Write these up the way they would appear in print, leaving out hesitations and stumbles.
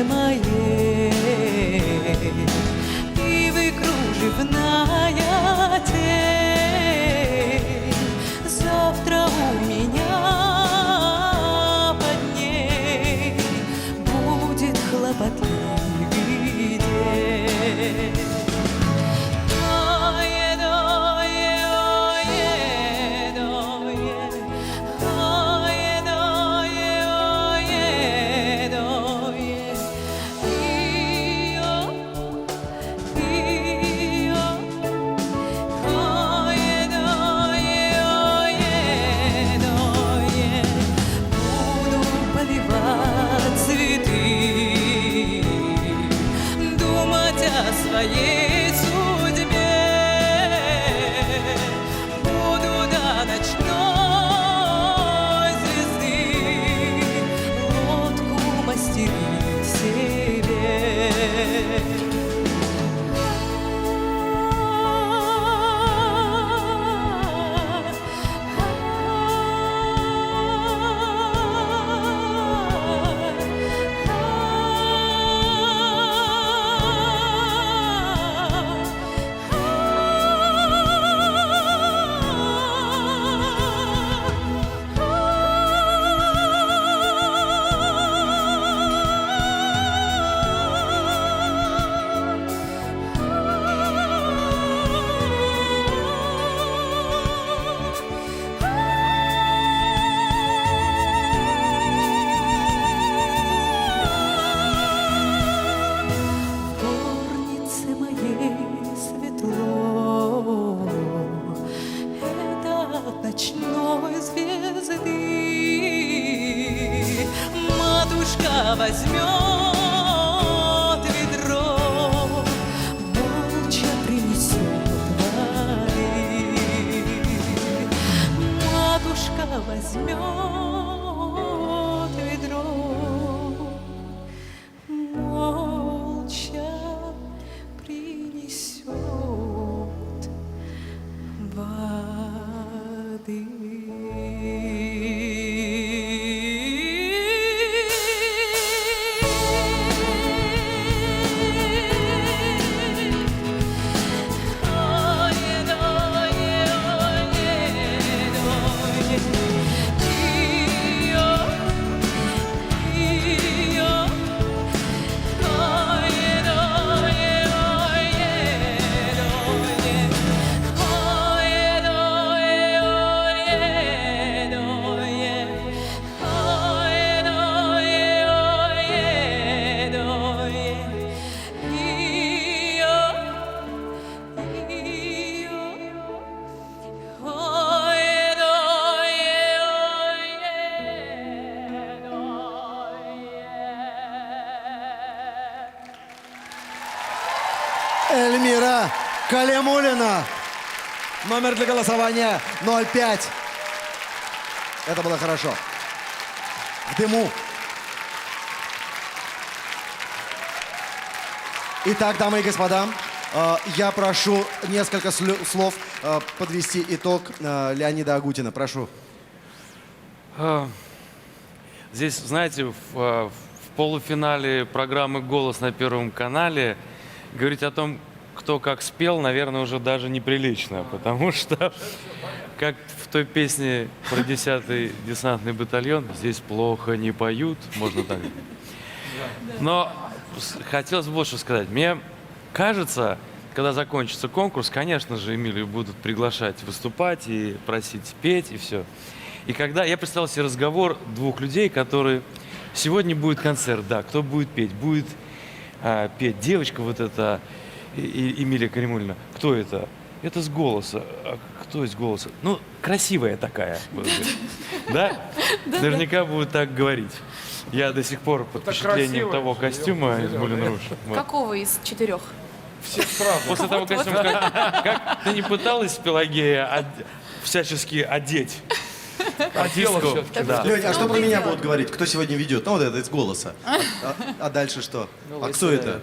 моей, и вы кружевная тень. Завтра у меня под ней будет хлопотливый день. Своей судьбе буду до ночной звезды лодку мастерить себе. Возьмет ведро, молча принесет воды. Матушка возьмет ведро, молча принесет воды. Эльмира Калимуллина. Номер для голосования 05. Это было хорошо. В дыму. Итак, дамы и господа, я прошу несколько слов подвести итог Леонида Агутина. Прошу. Здесь, знаете, в полуфинале программы «Голос» на Первом канале говорить о том, кто как спел, наверное, уже даже неприлично, потому что, как в той песне про 10-й десантный батальон, здесь плохо не поют, можно так. Но хотелось бы вот что сказать. Мне кажется, когда закончится конкурс, конечно же, Эмилию будут приглашать выступать и просить петь, и все. И когда я представил себе разговор двух людей, которые... Сегодня будет концерт, да, кто будет петь? Будет петь девочка вот эта, Эмилия Калимуллина. Кто это? Это с «Голоса». А кто из «Голоса»? Ну, красивая такая. Да? Наверняка будут так говорить. Я до сих пор под впечатлением того костюма из Мулен Руж. Какого из 4? Всех сразу. После того костюма, как ты не пыталась, Пелагея, всячески одеть? Артистку. Да. Лёня, а что про меня будут говорить? Кто сегодня ведет? Ну, вот это из «Голоса». А дальше что? А кто это?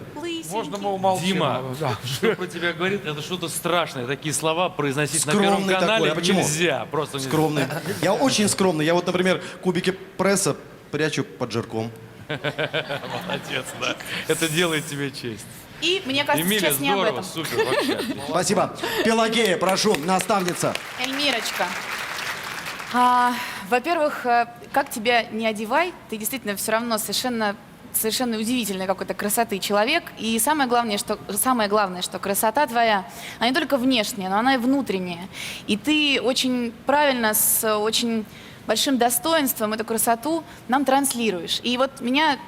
Можно мы умолчим. Дима, что про тебя говорит, это что-то страшное. Такие слова произносить на Первом канале такой. А почему? Нельзя. Просто нельзя. Скромный. Я очень скромный. Я вот, например, кубики пресса прячу под жирком. Молодец, да. Это делает тебе честь. И мне кажется, Эмилия, сейчас не об здорово, этом. супер, вообще. Спасибо. Пелагея, прошу, наставница. Эльмирочка. Во-первых, как тебя не одевай, ты действительно все равно совершенно удивительной какой-то красоты человек. И самое главное, что красота твоя, она не только внешняя, но она и внутренняя. И ты очень правильно, с очень большим достоинством эту красоту нам транслируешь. И вот меня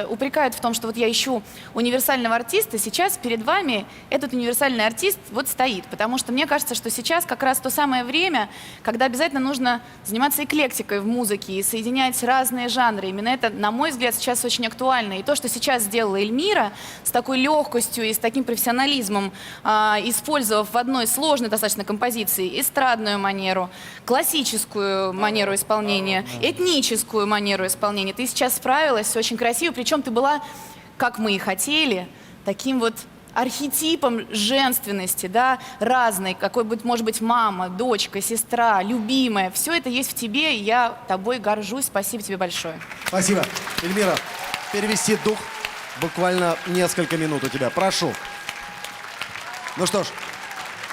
упрекают в том, что вот я ищу универсального артиста. Сейчас перед вами этот универсальный артист вот стоит. Потому что мне кажется, что сейчас как раз то самое время, когда обязательно нужно заниматься эклектикой в музыке и соединять разные жанры. Именно это, на мой взгляд, сейчас очень актуально. И то, что сейчас сделала Эльмира с такой легкостью и с таким профессионализмом, использовав в одной сложной достаточно композиции эстрадную манеру, классическую манеру исполнения, этническую манеру исполнения. Ты сейчас справилась, очень красиво, причем ты была, как мы и хотели, таким вот архетипом женственности, да, разной, какой быть, может быть, мама, дочка, сестра, любимая. Все это есть в тебе, и я тобой горжусь. Спасибо тебе большое. Спасибо. Эльмира, перевести дух. Буквально несколько минут у тебя. Прошу. Ну что ж,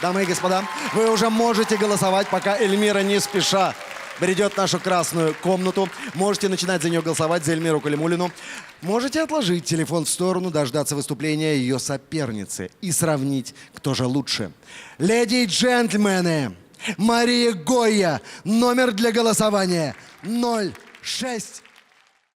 дамы и господа, вы уже можете голосовать, пока Эльмира не спеша бредет в нашу красную комнату. Можете начинать за нее голосовать, за Эльмиру Калимуллину. Можете отложить телефон в сторону, дождаться выступления ее соперницы и сравнить, кто же лучше. Леди и джентльмены, Мария Гойя, номер для голосования 06